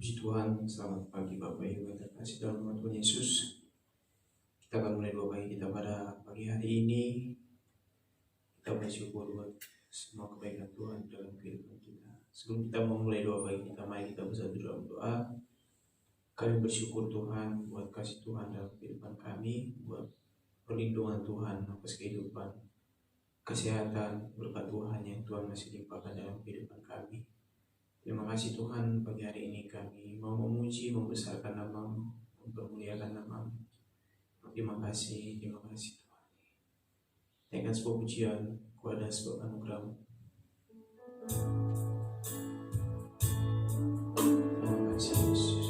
Puji Tuhan, selamat pagi Bapak Ibu yang terkasih dalam nama Tuhan Yesus. Kita akan mulai doa bagi kita pada pagi hari ini. Kita bersyukur buat semua kebaikan Tuhan dalam kehidupan kita. Sebelum kita memulai doa bagi kita, mari kita bersatu dalam doa. Kami bersyukur Tuhan buat kasih Tuhan dalam kehidupan kami, buat perlindungan Tuhan atas kehidupan, kesehatan, berkat Tuhan yang Tuhan masih limpahkan dalam kehidupan kami. Terima kasih Tuhan, pagi hari ini kami mau memuji, membesarkan nama-Mu, mempermuliakan nama-Mu. Terima kasih Tuhan. Naikkan sebuah pujian kepada sebuah anugerah-Mu. Terima kasih Yesus.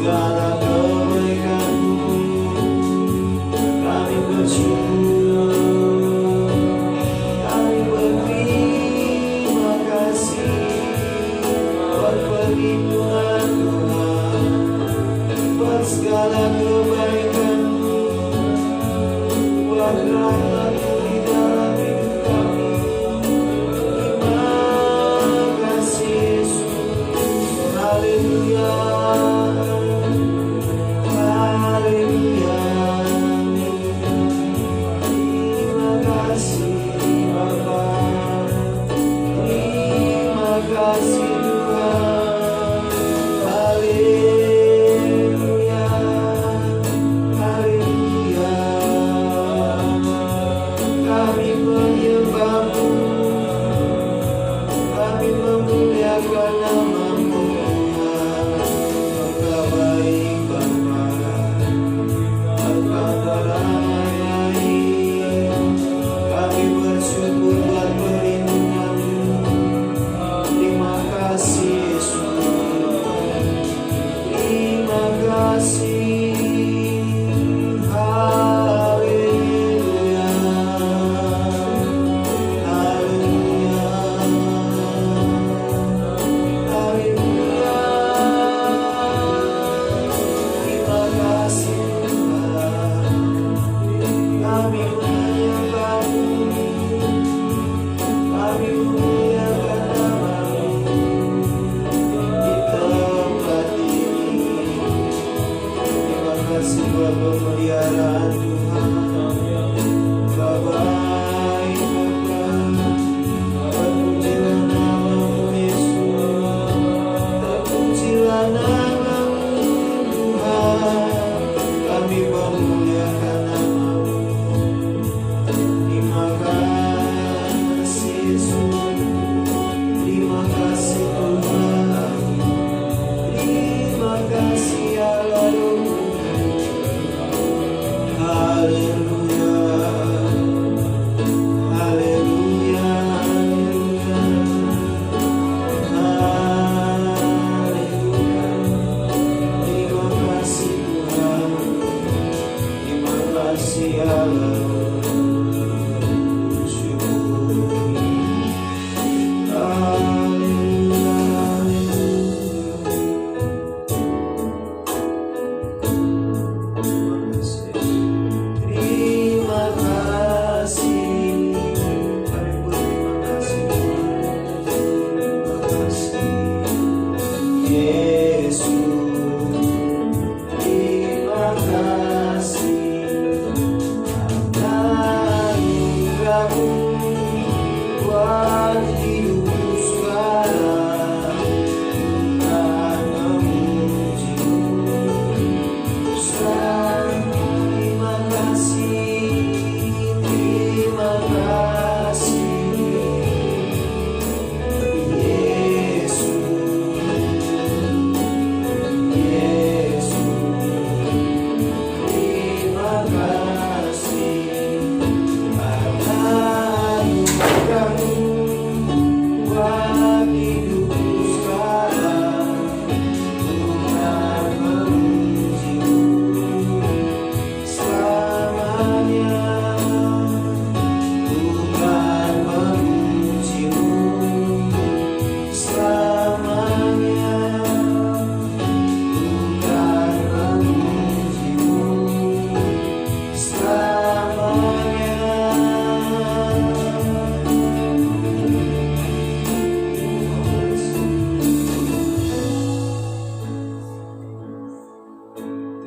segala kebaikan-Mu. Kami bersyukur, kami berterima kasih buat perlindungan Tuhan, buat segala kebaikan-Mu, buat rahmat-Mu di dalam hidup kami. Terima kasih Yesus. Haleluya, haleluya. Terima kasih Bapa, terima kasih Tuhan. Haleluya, haleluya. Kami menyembah-Mu, kami memuliakan nama-Mu Tuhan. Engkau baik Bapa, Engkau terang. Kami bersyukur buat perlindungan-Mu. Terima kasih Yesus, terima kasih. Haleluya, haleluya, haleluya. Terima kasih Tuhan. Kami menyembah-Mu, kami memuliakan nama-Mu di tempat ini. Terima kasih buat pemeliharaan Tuhan. Engkau baik Bapa, terpujilah nama-Mu Yesus, terpujilah nama-Mu Tuhan. Kami memuliakan nama-Mu. Terima kasih Yesus, terima kasih Tuhan, terima kasih Allah. Haleluya, haleluya, haleluya. Terima kasih Tuhan, terima kasih Allah.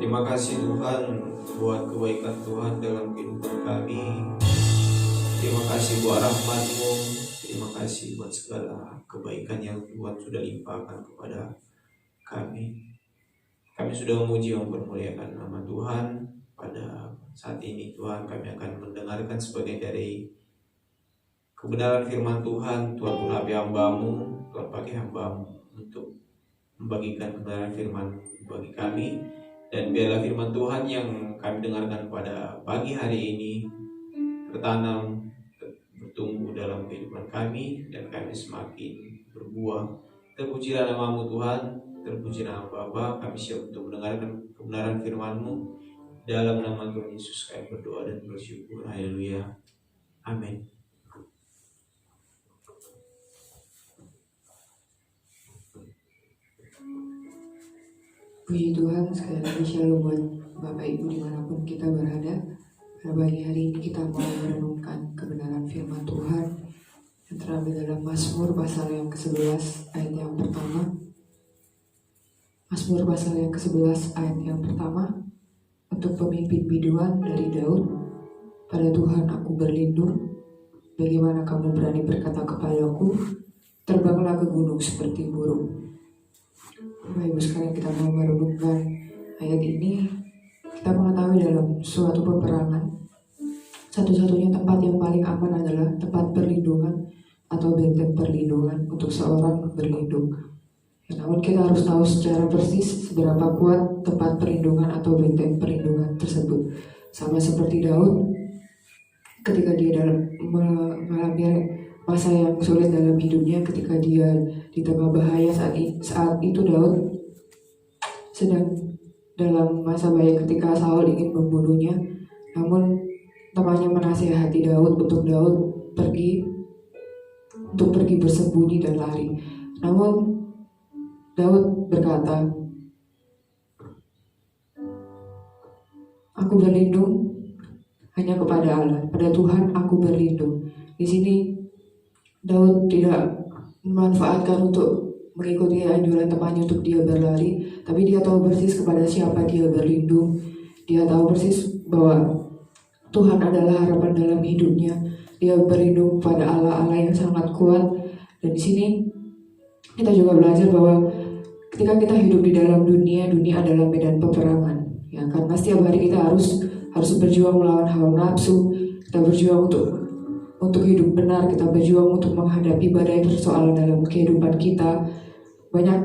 Terima kasih Tuhan buat kebaikan Tuhan dalam kehidupan kami. Terima kasih buat rahmat-Mu. Terima kasih buat segala kebaikan yang Tuhan sudah limpahkan kepada kami. Kami sudah memuji dan mempermuliakan nama Tuhan. Pada saat ini Tuhan, kami akan mendengarkan sebagian dari kebenaran firman Tuhan. Tuhan urapi hamba-Mu, Tuhan pakai hamba-Mu untuk membagikan kebenaran firman bagi kami. Dan biarlah firman Tuhan yang kami dengarkan pada pagi hari ini tertanam, bertumbuh dalam kehidupan kami, dan kami semakin berbuah. Terpujilah nama-Mu Tuhan. Terpuji nama Bapa, kami siap untuk mendengarkan kebenaran firman-Mu. Dalam nama Tuhan Yesus kami berdoa dan bersyukur. Haleluya. Amin. Puji Tuhan, sekali lagi shalom buat Bapak Ibu dimanapun kita berada. Pada pagi hari ini kita mau merenungkan kebenaran firman Tuhan yang terambil dalam Mazmur pasal yang ke-11 ayat yang pertama. Mazmur pasal yang ke-11 ayat yang pertama. Untuk pemimpin biduan dari Daud, pada Tuhan aku berlindung. Bagaimana kamu berani berkata kepadaku, terbanglah ke gunung seperti burung. Bapak Ibu sekalian, kita mau merenungkan ayat ini. Kita mengetahui dalam suatu peperangan, satu-satunya tempat yang paling aman adalah tempat perlindungan atau benteng perlindungan untuk seorang berlindung. Ya, namun kita harus tahu secara persis seberapa kuat tempat perlindungan atau benteng perlindungan tersebut. Sama seperti Daud, ketika dia dalam mengalami masa yang sulit dalam hidupnya, ketika dia di tengah bahaya saat itu Daud sedang dalam masa bahaya ketika Saul ingin membunuhnya. Namun temannya menasihati Daud untuk Daud pergi bersembunyi dan lari. Namun Daud berkata, aku berlindung hanya kepada Allah, pada Tuhan aku berlindung. Di sini Daud tidak memanfaatkan untuk mengikuti anjuran temannya untuk dia berlari, tapi dia tahu persis kepada siapa dia berlindung. Dia tahu persis bahwa Tuhan adalah harapan dalam hidupnya. Dia berlindung pada Allah yang sangat kuat. Dan di sini kita juga belajar bahwa ketika kita hidup di dalam dunia adalah medan peperangan. Ya, karena setiap hari kita harus berjuang melawan hawa nafsu. Kita berjuang untuk hidup benar, kita berjuang untuk menghadapi badai persoalan dalam kehidupan kita. Banyak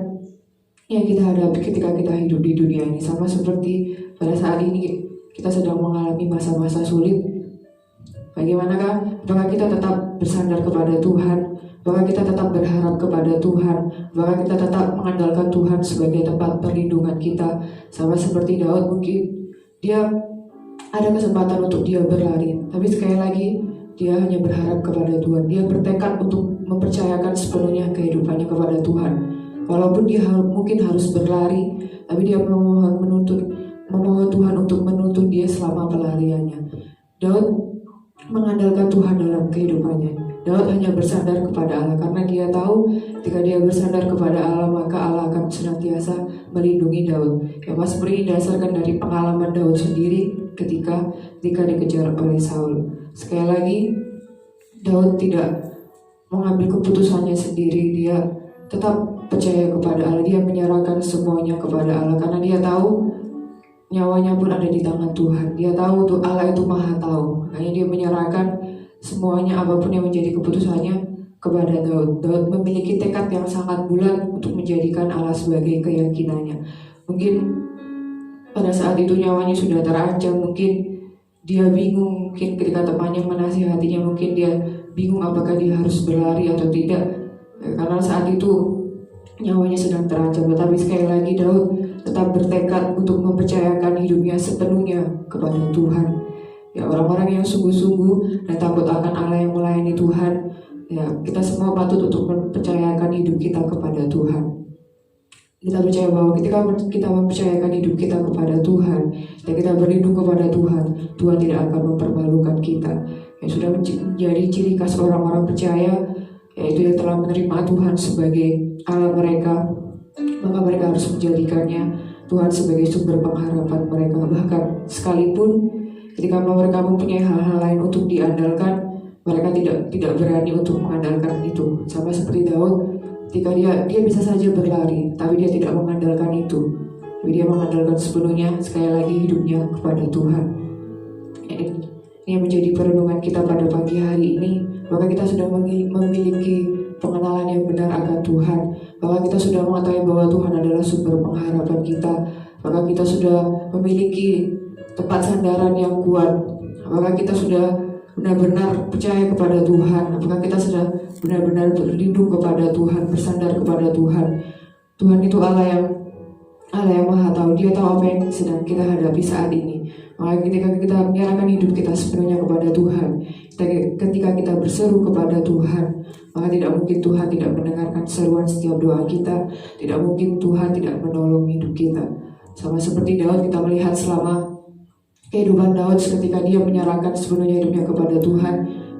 yang kita hadapi ketika kita hidup di dunia ini. Sama seperti pada saat ini kita sedang mengalami masa-masa sulit. Bagaimanakah? Apakah kita tetap bersandar kepada Tuhan? Apakah kita tetap berharap kepada Tuhan? Apakah kita tetap mengandalkan Tuhan sebagai tempat perlindungan kita? Sama seperti Daud, mungkin dia ada kesempatan untuk dia berlari, tapi sekali lagi dia hanya berharap kepada Tuhan. Dia bertekad untuk mempercayakan sepenuhnya kehidupannya kepada Tuhan. Walaupun dia mungkin harus berlari, tapi dia memohon Tuhan untuk menuntun dia selama pelariannya. Daud mengandalkan Tuhan dalam kehidupannya. Daud hanya bersandar kepada Allah karena dia tahu jika dia bersandar kepada Allah, maka Allah akan senantiasa melindungi Daud. Ya, seperti didasarkan dari pengalaman Daud sendiri ketika dikejar oleh Saul. Sekali lagi, Daud tidak mengambil keputusannya sendiri. Dia tetap percaya kepada Allah. Dia menyerahkan semuanya kepada Allah karena dia tahu nyawanya pun ada di tangan Tuhan. Dia tahu tuh Allah itu Maha Tahu. Hanya dia menyerahkan semuanya, apapun yang menjadi keputusannya, kepada Daud. Daud memiliki tekad yang sangat bulat untuk menjadikan Allah sebagai keyakinannya. Mungkin pada saat itu nyawanya sudah terancam, mungkin dia bingung, mungkin ketika temannya menasihatinya, mungkin dia bingung apakah dia harus berlari atau tidak, karena saat itu nyawanya sedang terancam. Tetapi sekali lagi Daud tetap bertekad untuk mempercayakan hidupnya sepenuhnya kepada Tuhan. Ya, orang-orang yang sungguh-sungguh dan takut akan Allah yang melayani Tuhan, ya, kita semua patut untuk mempercayakan hidup kita kepada Tuhan. Kita percaya bahwa ketika kita mempercayakan hidup kita kepada Tuhan dan kita berlindung kepada Tuhan, Tuhan tidak akan mempermalukan kita. Yang sudah menjadi ciri khas orang-orang percaya, yaitu yang telah menerima Tuhan sebagai Allah mereka, maka mereka harus menjadikannya Tuhan sebagai sumber pengharapan mereka. Bahkan sekalipun ketika mereka mempunyai hal-hal lain untuk diandalkan, mereka tidak berani untuk mengandalkan itu. Sama seperti Daud, ketika dia bisa saja berlari, tapi dia tidak mengandalkan itu. Tapi dia mengandalkan sepenuhnya, sekali lagi hidupnya kepada Tuhan. Ini yang menjadi perenungan kita pada pagi hari ini. Maka kita sudah memiliki pengenalan yang benar akan Tuhan. Maka kita sudah mengetahui bahwa Tuhan adalah sumber pengharapan kita. Maka kita sudah memiliki tempat sandaran yang kuat. Apakah kita sudah benar-benar percaya kepada Tuhan? Apakah kita sudah benar-benar berlindung kepada Tuhan, bersandar kepada Tuhan? Tuhan itu Allah yang Maha Tahu. Dia tahu apa yang sedang kita hadapi saat ini. Maka ketika kita menyerahkan hidup kita sepenuhnya kepada Tuhan, ketika kita berseru kepada Tuhan, maka tidak mungkin Tuhan tidak mendengarkan seruan setiap doa kita. Tidak mungkin Tuhan tidak menolong hidup kita. Sama seperti Daud, kita melihat selama kehidupan Daud ketika dia menyerahkan sepenuhnya hidupnya kepada Tuhan,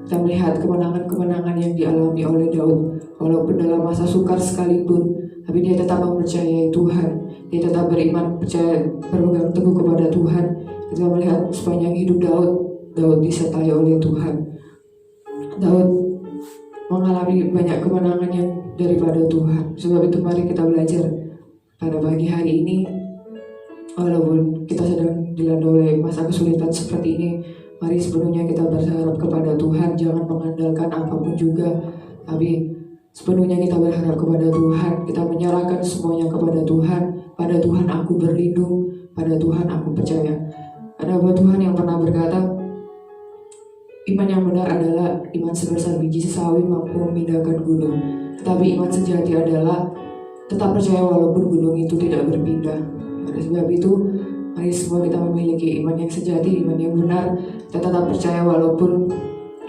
kita melihat kemenangan-kemenangan yang dialami oleh Daud. Walaupun dalam masa sukar sekalipun, tapi dia tetap mempercayai Tuhan. Dia tetap beriman, percaya, berpegang teguh kepada Tuhan. Kita melihat sepanjang hidup Daud disertai oleh Tuhan. Daud mengalami banyak kemenangan yang daripada Tuhan. Sebab itu mari kita belajar pada pagi hari ini, walaupun kita sedang dilanda oleh masa kesulitan seperti ini, mari sepenuhnya kita berharap kepada Tuhan. Jangan mengandalkan apapun juga, tapi sepenuhnya kita berharap kepada Tuhan. Kita menyerahkan semuanya kepada Tuhan. Pada Tuhan aku berlindung, pada Tuhan aku percaya. Ada buat Tuhan yang pernah berkata, iman yang benar adalah iman sebesar biji sawi mampu memindahkan gunung. Tetapi iman sejati adalah tetap percaya walaupun gunung itu tidak berpindah. Oleh sebab itu, mari semua kita memiliki iman yang sejati, iman yang benar. Kita tetap percaya walaupun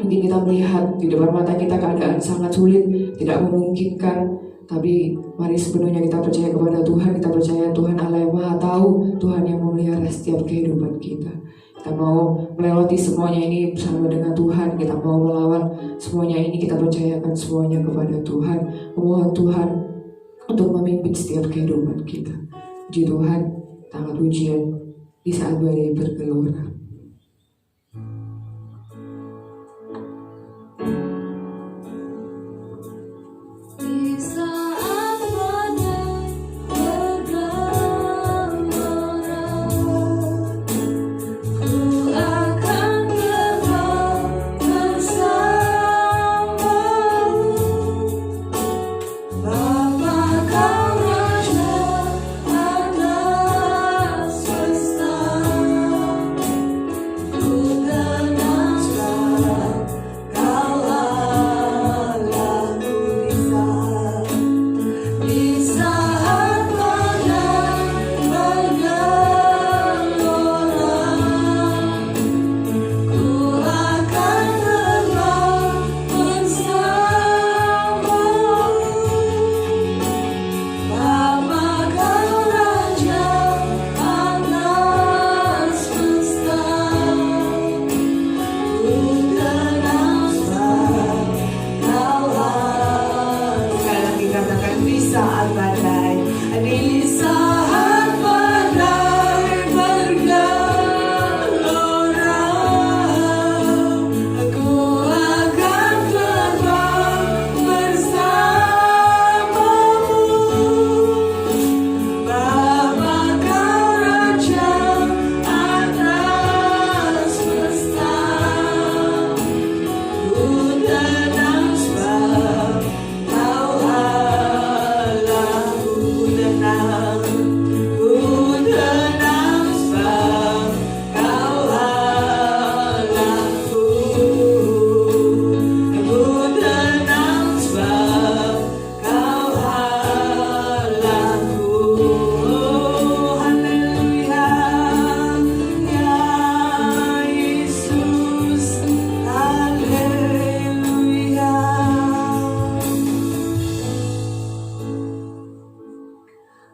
mungkin kita melihat di depan mata kita keadaan sangat sulit, tidak memungkinkan. Tapi mari sepenuhnya kita percaya kepada Tuhan. Kita percaya Tuhan Allah yang Maha Tahu, Tuhan yang memelihara setiap kehidupan kita. Kita mau melewati semuanya ini bersama dengan Tuhan. Kita mau melawan semuanya ini, kita percayakan semuanya kepada Tuhan. Memohon Tuhan untuk memimpin setiap kehidupan kita. Puji Tuhan, tangan ujian di saat badai bergelora.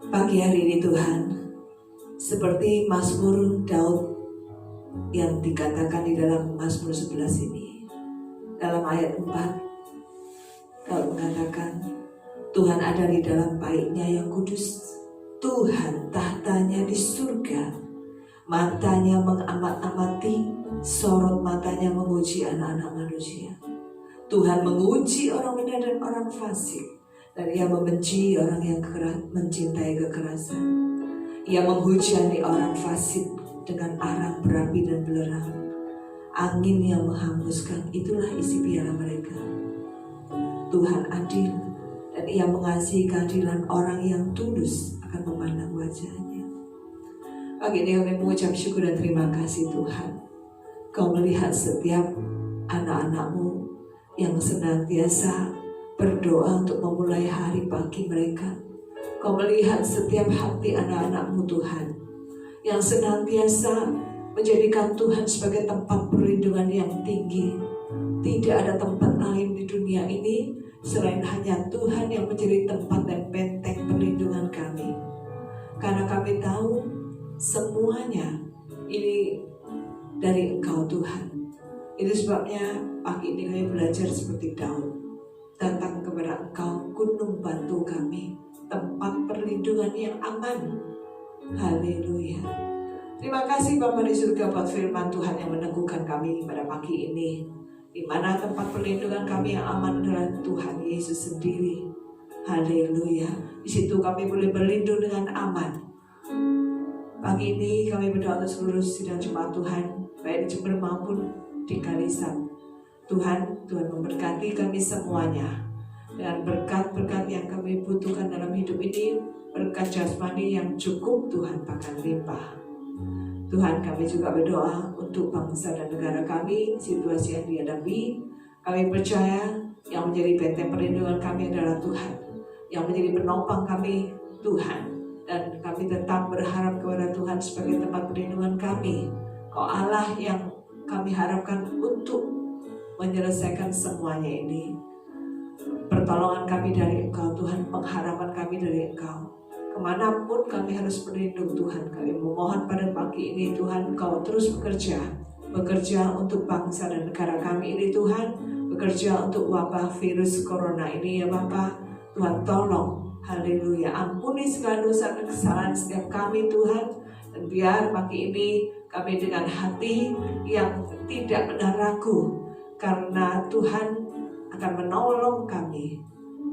Pagi hari ini Tuhan, seperti Mazmur Daud yang dikatakan di dalam Mazmur 11 ini, dalam ayat 4, Daud mengatakan, Tuhan ada di dalam baitnya yang kudus, Tuhan tahtanya di surga, matanya mengamat-amati, sorot matanya menguji anak-anak manusia. Tuhan menguji orang benar dan orang fasik, dan Ia membenci orang yang mencintai kekerasan. Ia menghujani orang fasik dengan arang berapi dan belerang. Angin yang menghanguskan, itulah isi piala mereka. Tuhan adil, dan Ia mengasihi keadilan orang yang tulus akan memandang wajahnya. Pagi ini kami mengucap syukur dan terima kasih Tuhan. Kau melihat setiap anak-anak-Mu yang senantiasa berdoa untuk memulai hari pagi mereka. Kau melihat setiap hati anak-anak-Mu Tuhan, yang senantiasa menjadikan Tuhan sebagai tempat perlindungan yang tinggi. Tidak ada tempat lain di dunia ini selain hanya Tuhan yang menjadi tempat dan benteng perlindungan kami. Karena kami tahu semuanya ini dari Engkau Tuhan. Itu sebabnya pagi ini kami belajar seperti Daud, datang kepada Engkau, gunung batu kami, tempat perlindungan yang aman. Haleluya. Terima kasih Bapa di surga buat firman Tuhan yang meneguhkan kami pada pagi ini, di mana tempat perlindungan kami yang aman adalah Tuhan Yesus sendiri. Haleluya. Di situ kami boleh berlindung dengan aman. Pagi ini kami berdoa untuk seluruh sidang jemaat Tuhan, baik di Jember maupun di Kalisan. Tuhan memberkati kami semuanya dengan berkat-berkat yang kami butuhkan dalam hidup ini, berkat jasmani yang cukup Tuhan bahkan limpah. Tuhan, kami juga berdoa untuk bangsa dan negara kami, situasi yang dihadapi. Kami percaya yang menjadi benteng perlindungan kami adalah Tuhan, yang menjadi penopang kami Tuhan, dan kami tetap berharap kepada Tuhan sebagai tempat perlindungan kami. Kau Allah yang kami harapkan untuk menyelesaikan semuanya ini. Pertolongan kami dari Engkau Tuhan, pengharapan kami dari Engkau. Kemanapun kami harus berlindung Tuhan, kami memohon pada pagi ini Tuhan, Kau terus bekerja untuk bangsa dan negara kami ini Tuhan, bekerja untuk wabah virus corona ini ya Bapa. Tuhan tolong, haleluya, ampuni segala dosa dan kesalahan setiap kami Tuhan, dan biar pagi ini kami dengan hati yang tidak pernah ragu, karena Tuhan akan menolong kami.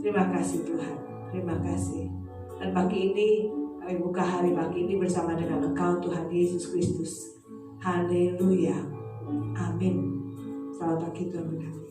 Terima kasih Tuhan, terima kasih. Dan pagi ini kami buka hari pagi ini bersama dengan Engkau Tuhan Yesus Kristus. Haleluya. Amin. Selamat pagi Tuhan.